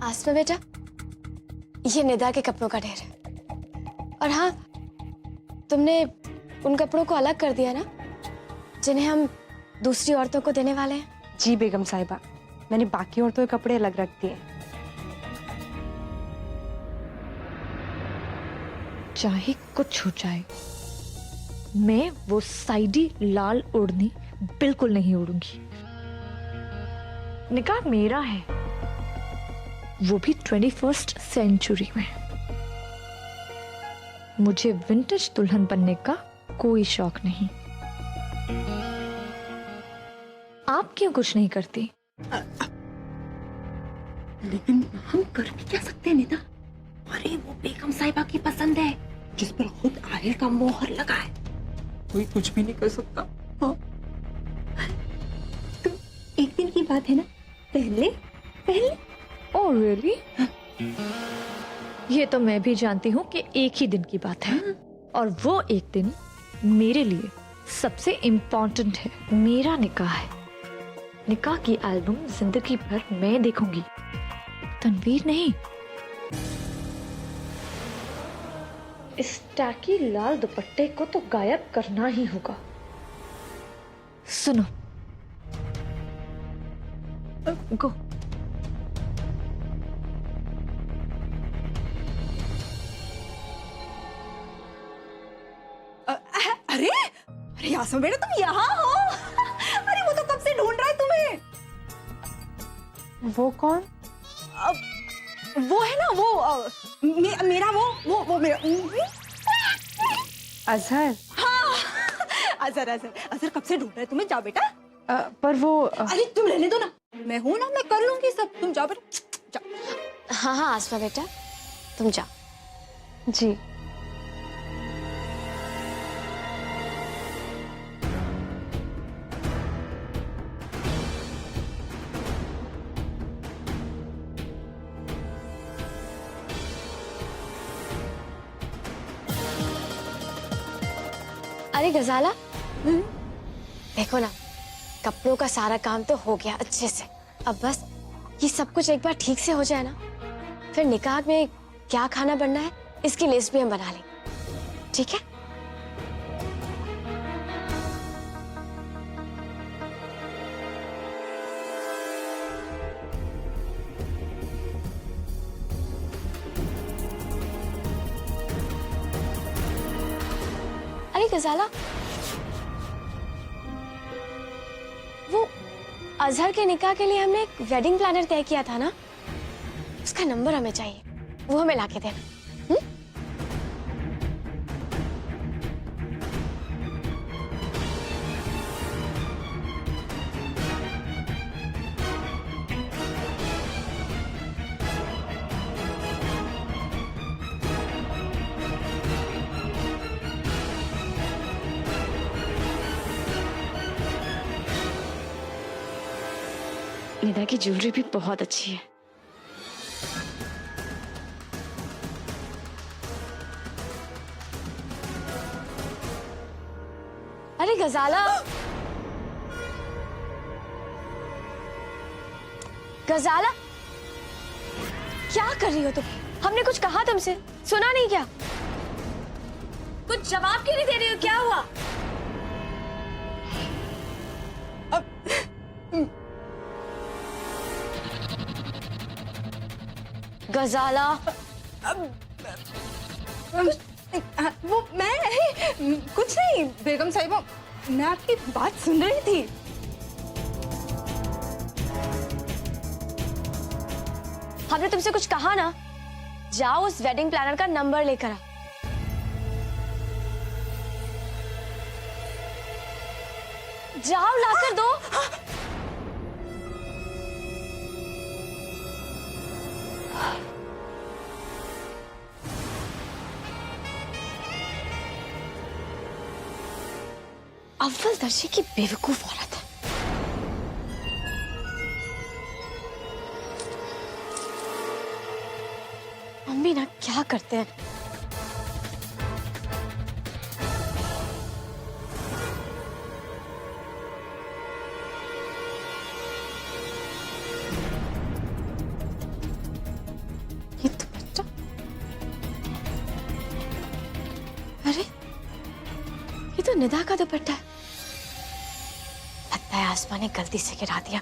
आसमा बेटा, ये निदा के कपड़ों का ढेर है। और हाँ, तुमने उन कपड़ों को अलग कर दिया ना, जिन्हें हम दूसरी औरतों को देने वाले हैं। जी बेगम साहिबा, मैंने बाकी औरतों के कपड़े अलग रख दिए। चाहे कुछ हो जाए, मैं वो साइडी लाल ओढ़नी बिल्कुल नहीं ओढ़ूंगी। निकाह मेरा है, वो भी 21st सेंचुरी में। मुझे विंटेज दुल्हन बनने का कोई शौक नहीं। आप क्यों कुछ नहीं करती? लेकिन हम कर भी क्या सकते हैं निदा? अरे वो बेगम साहिबा की पसंद है, जिस पर खुद आहिर का मोहर लगा है। कोई कुछ भी नहीं कर सकता। हाँ। तो एक दिन की बात है ना, पहले पहले। Oh really? ये तो मैं भी जानती हूँ कि एक ही दिन की बात है, और वो एक दिन मेरे लिए सबसे इम्पोर्टेंट है। मेरा निकाह है। निकाह की एल्बम जिंदगी भर मैं देखूंगी, तनवीर नहीं। इस टैकी लाल दुपट्टे को तो गायब करना ही होगा। सुनो, गो। अरे अरे आसमा बेटा, तुम यहाँ हो? अरे वो तो कब से ढूंढ रहा है तुम्हें। वो कौन? वो है ना वो मेरा वो मेरा। अजहर। हाँ, अजहर अजहर अजहर कब से ढूंढ रहा है तुम्हें। जाओ बेटा। पर वो अरे तुम रहने दो ना, मैं हूं ना, मैं कर लूंगी सब। तुम जाओ बेटा, जाओ। हाँ हाँ आसमा बेटा, तुम जाओ। जी। अरे गजाला, देखो ना, कपड़ों का सारा काम तो हो गया अच्छे से। अब बस ये सब कुछ एक बार ठीक से हो जाए ना, फिर निकाह में क्या खाना बनना है इसकी लिस्ट भी हम बना लेंगे, ठीक है? अरे गजाला, वो अजहर के निकाह के लिए हमने एक वेडिंग प्लानर तय किया था ना, उसका नंबर हमें चाहिए, वो हमें लाके देना। निदा की ज्वेलरी भी बहुत अच्छी है। अरे गजाला, गजाला क्या कर रही हो तुम? हमने कुछ कहा तुमसे, सुना नहीं क्या? कुछ जवाब क्यों नहीं दे रही हो? क्या हुआ? गजाला, वो मैं कुछ नहीं बेगम साहिबा, मैं आपकी बात सुन रही थी। हमने तुमसे कुछ कहा ना, जाओ उस वेडिंग प्लानर का नंबर लेकर आ। जाओ लाकर दो। अव्वल दर्जे की बेवकूफ औरत है। मम्मी ना क्या करते हैं। अरे ये तो निदा का दुपट्टा है। लगता है आसमा ने गलती से गिरा दिया।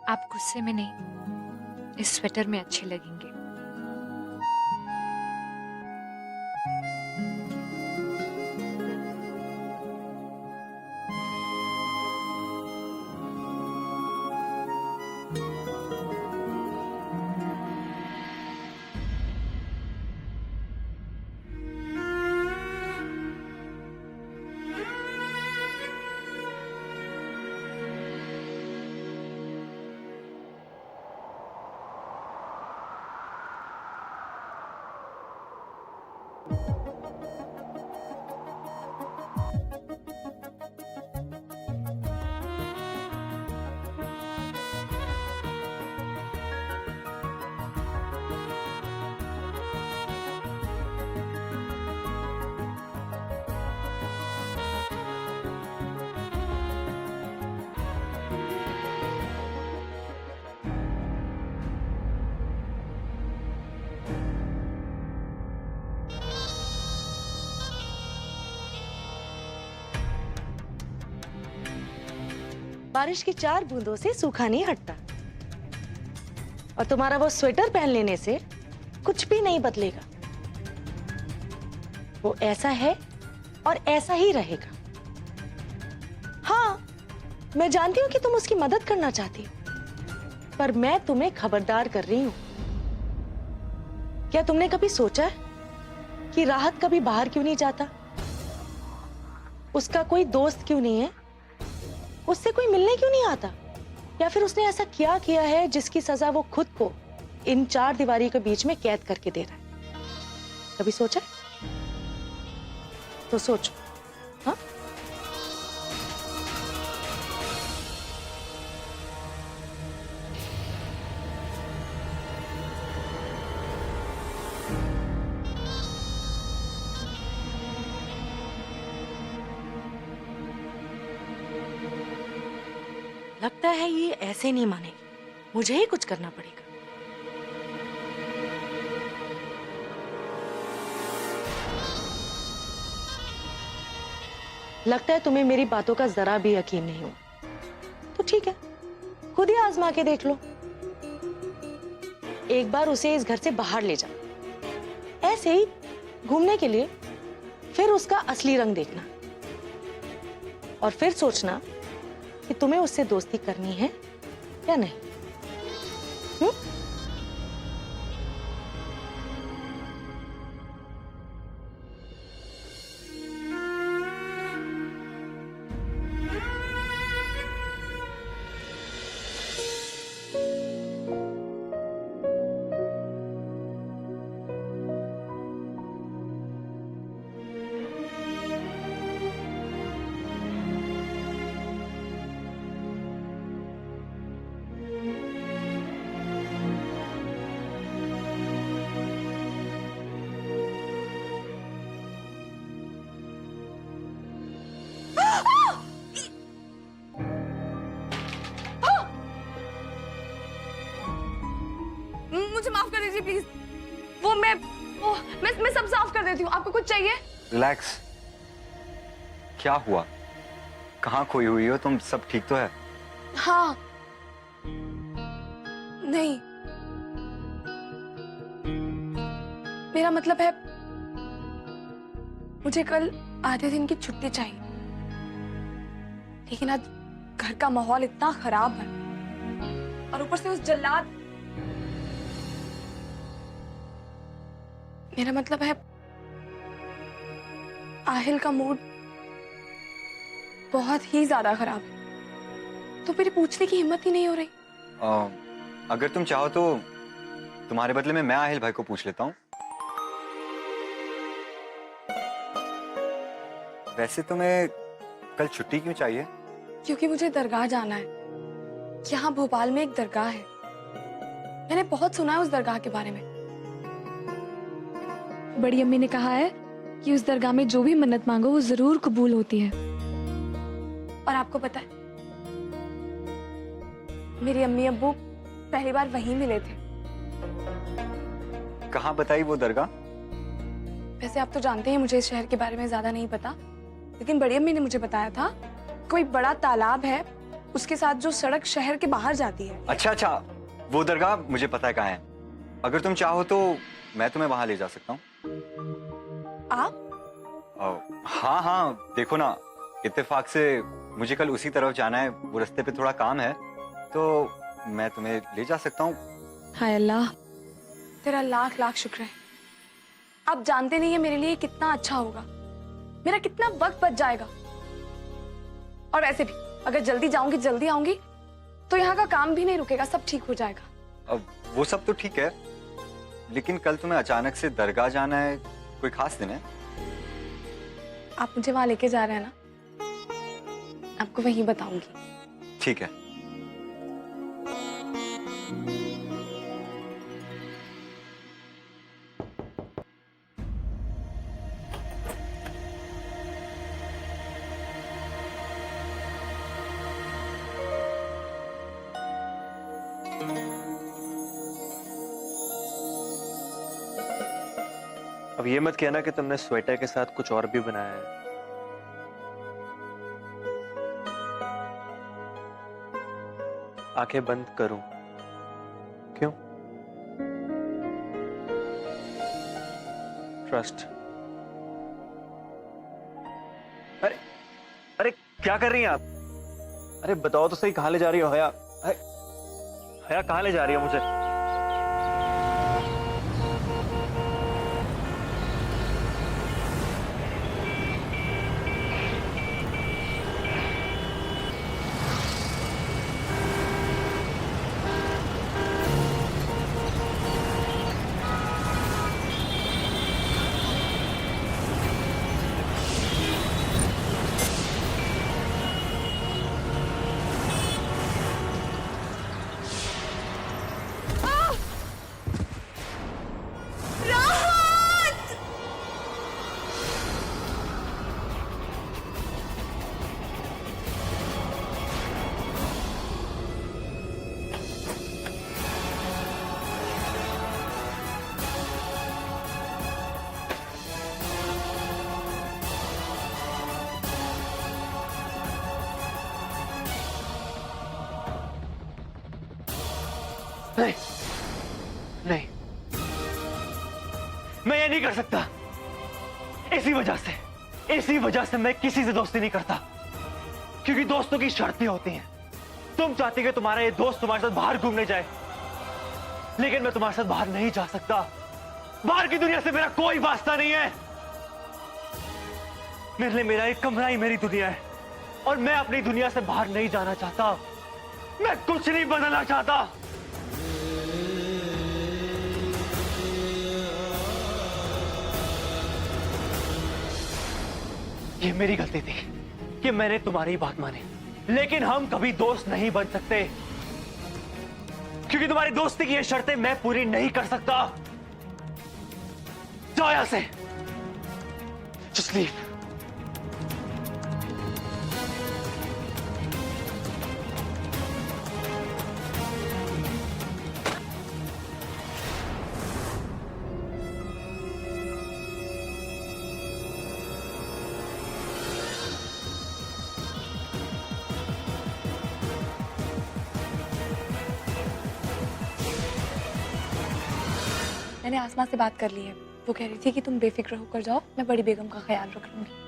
आप गुस्से में नहीं, इस स्वेटर में अच्छे लगेंगे। बारिश की 4 बूंदों से सूखा नहीं हटता, और तुम्हारा वो स्वेटर पहन लेने से कुछ भी नहीं बदलेगा। वो ऐसा है और ऐसा ही रहेगा। हाँ, मैं जानती हूं कि तुम उसकी मदद करना चाहती हो, पर मैं तुम्हें खबरदार कर रही हूं। क्या तुमने कभी सोचा है कि राहत कभी बाहर क्यों नहीं जाता? उसका कोई दोस्त क्यों नहीं है? उससे कोई मिलने क्यों नहीं आता? या फिर उसने ऐसा क्या किया है जिसकी सजा वो खुद को इन 4 दीवारी के बीच में कैद करके दे रहा है? कभी सोचा है? तो सोचो। हाँ, लगता है ये ऐसे नहीं मानेगी। मुझे ही कुछ करना पड़ेगा। लगता है तुम्हें मेरी बातों का जरा भी यकीन नहीं हुआ। तो ठीक है, खुद ही आजमा के देख लो। एक बार उसे इस घर से बाहर ले जाओ, ऐसे ही घूमने के लिए, फिर उसका असली रंग देखना, और फिर सोचना कि तुम्हें उससे दोस्ती करनी है या नहीं। मुझे माफ कर दीजिए प्लीज। मैं सब साफ कर देती हूँ। आपको कुछ चाहिए? रिलैक्स। क्या हुआ? कहाँ खोई हुई हो तुम? सब ठीक तो है? हाँ। नहीं, मेरा मतलब है मुझे कल आधे दिन की छुट्टी चाहिए, लेकिन आज घर का माहौल इतना खराब है और ऊपर से उस जल्लाद। मेरा मतलब है आहिल का मूड बहुत ही ज्यादा खराब है, तो मेरी पूछने की हिम्मत ही नहीं हो रही। अगर तुम चाहो तो तुम्हारे बदले में मैं आहिल भाई को पूछ लेता हूँ। वैसे तुम्हें कल छुट्टी क्यों चाहिए? क्योंकि मुझे दरगाह जाना है। यहाँ भोपाल में एक दरगाह है, मैंने बहुत सुना है उस दरगाह के बारे में। बड़ी अम्मी ने कहा है कि उस दरगाह में जो भी मन्नत मांगो वो जरूर कबूल होती है। और आपको पता है मेरी अम्मी अब्बू पहली बार वहीं मिले थे। कहाँ बताई वो दरगाह? वैसे आप तो जानते हैं मुझे इस शहर के बारे में ज्यादा नहीं पता, लेकिन बड़ी अम्मी ने मुझे बताया था कोई बड़ा तालाब है, उसके साथ जो सड़क शहर के बाहर जाती है। अच्छा, वो दरगाह मुझे पता है कहाँ है। अगर तुम चाहो तो मैं तुम्हें वहां ले जा सकता हूँ। आप? हाँ, देखो ना, इत्तेफाक से मुझे कल उसी तरफ जाना है, वो रास्ते पे थोड़ा काम है, तो मैं तुम्हें ले जा सकता हूँ। हाय अल्लाह, तेरा लाख लाख शुक्र है। आप जानते नहीं है मेरे लिए कितना अच्छा होगा, मेरा कितना वक्त बच जाएगा। और वैसे भी अगर जल्दी जाऊंगी जल्दी आऊंगी तो यहाँ का काम भी नहीं रुकेगा, सब ठीक हो जाएगा। अब वो सब तो ठीक है, लेकिन कल तुम्हें अचानक से दरगाह जाना है, कोई खास दिन है? आप मुझे वहां लेके जा रहे हैं ना, आपको वहीं बताऊंगी। ठीक है। अब ये मत कहना कि तुमने स्वेटर के साथ कुछ और भी बनाया है। आंखें बंद करूं? क्यों? ट्रस्ट। अरे अरे क्या कर रही हैं आप? अरे बताओ तो सही, कहां ले जा रही हो हया? हया कहां ले जा रही हो मुझे? नहीं नहीं, मैं ये नहीं कर सकता। इसी वजह से मैं किसी से दोस्ती नहीं करता, क्योंकि दोस्तों की शर्तें होती हैं। तुम चाहती कि तुम्हारा ये दोस्त तुम्हारे साथ बाहर घूमने जाए, लेकिन मैं तुम्हारे साथ बाहर नहीं जा सकता। बाहर की दुनिया से मेरा कोई वास्ता नहीं है। मेरे लिए मेरा एक कमरा ही मेरी दुनिया है, और मैं अपनी दुनिया से बाहर नहीं जाना चाहता। मैं कुछ नहीं बदलना चाहता। ये मेरी गलती थी कि मैंने तुम्हारी बात मानी, लेकिन हम कभी दोस्त नहीं बन सकते, क्योंकि तुम्हारी दोस्ती की ये शर्तें मैं पूरी नहीं कर सकता। जाओ यहां से, Just leave. मैंने आसमा से बात कर ली है, वो कह रही थी कि तुम बेफिक्र होकर जाओ, मैं बड़ी बेगम का ख्याल रख लूंगी।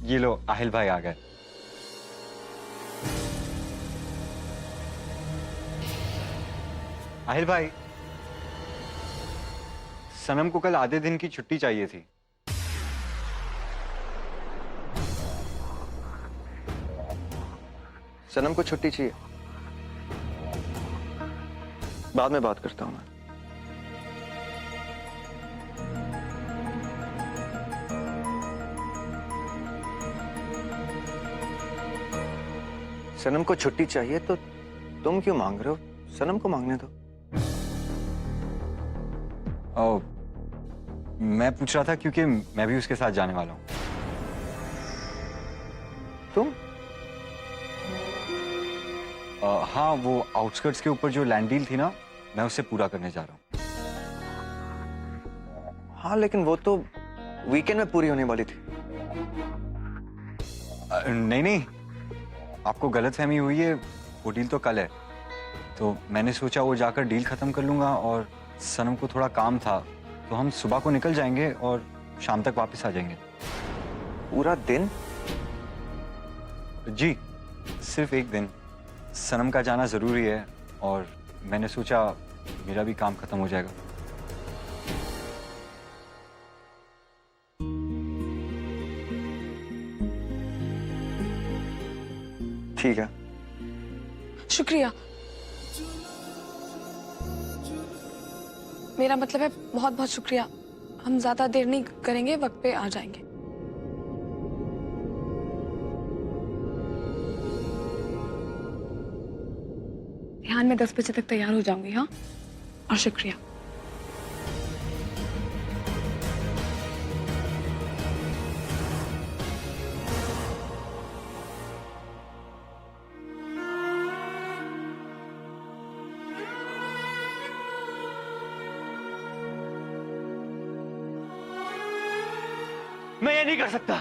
ये लो, आहिल भाई आ गए। आहिल भाई, सनम को कल आधे दिन की छुट्टी चाहिए थी। सनम को छुट्टी चाहिए, बाद में बात करता हूं मैं। सनम को छुट्टी चाहिए तो तुम क्यों मांग रहे हो? सनम को मांगने दो। ओ, मैं पूछ रहा था क्योंकि मैं भी उसके साथ जाने वाला हूँ। तुम? हाँ, वो आउटस्कर्ट्स के ऊपर जो लैंड डील थी ना, मैं उसे पूरा करने जा रहा हूँ। हाँ, लेकिन वो तो वीकेंड में पूरी होने वाली थी। नहीं नहीं, आपको गलतफहमी हुई है। वो डील तो कल है, तो मैंने सोचा वो जाकर डील खत्म कर लूंगा, और सनम को थोड़ा काम था तो हम सुबह को निकल जाएंगे और शाम तक वापस आ जाएंगे। पूरा दिन? जी, सिर्फ एक दिन। सनम का जाना जरूरी है और मैंने सोचा मेरा भी काम खत्म हो जाएगा। ठीक है। शुक्रिया। मेरा मतलब है बहुत बहुत शुक्रिया। हम ज्यादा देर नहीं करेंगे, वक्त पे आ जाएंगे। ध्यान में 10 बजे तक तैयार हो जाऊंगी। हाँ, और शुक्रिया। मैं ये नहीं कर सकता।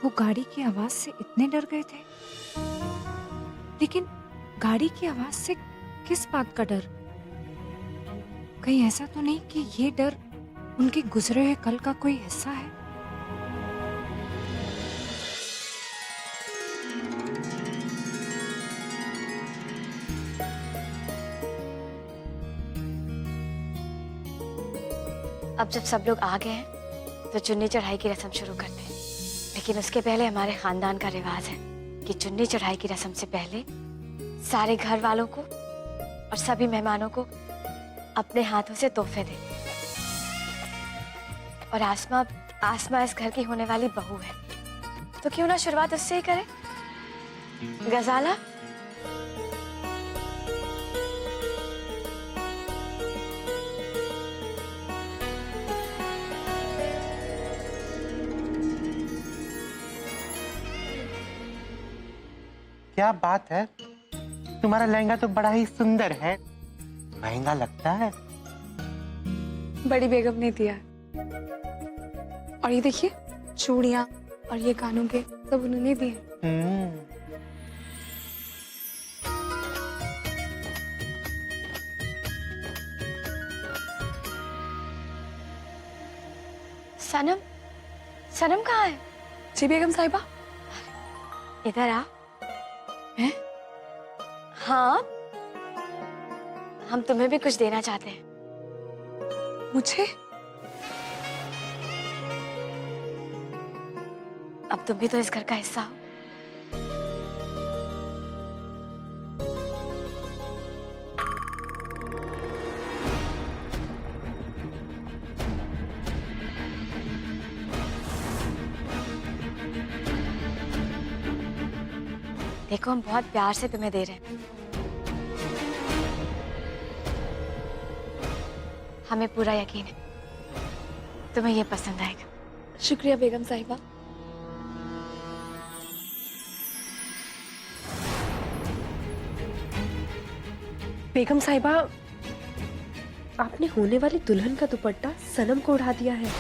वो गाड़ी की आवाज से इतने डर गए थे, लेकिन गाड़ी की आवाज से किस बात का डर? कहीं ऐसा तो नहीं कि ये डर उनके गुजरे हुए कल का कोई हिस्सा है? अब जब सब लोग आ गए हैं तो चुन्नी चढ़ाई की रस्म शुरू करते हैं। लेकिन उसके पहले हमारे खानदान का रिवाज है कि चुन्नी चढ़ाई की रस्म से पहले सारे घर वालों को और सभी मेहमानों को अपने हाथों से तोहफे दें। और आसमा इस घर की होने वाली बहू है, तो क्यों ना शुरुआत उससे ही करें। गजाला, क्या बात है, तुम्हारा लहंगा तो बड़ा ही सुंदर है, महंगा लगता है। बड़ी बेगम ने दिया है। और ये देखिए, चूड़ियां और ये कानों के सब उन्होंने दिए। सनम, सनम कहाँ है? जी बेगम साहिबा। इधर आ। हैं? हाँ, हम तुम्हें भी कुछ देना चाहते हैं। मुझे? अब तुम भी तो इस घर का हिस्सा हो। देखो हम बहुत प्यार से तुम्हें दे रहे हैं। हमें पूरा यकीन है तुम्हें ये पसंद आएगा। शुक्रिया बेगम साहिबा। बेगम साहिबा, आपने होने वाली दुल्हन का दुपट्टा सनम को उड़ा दिया है।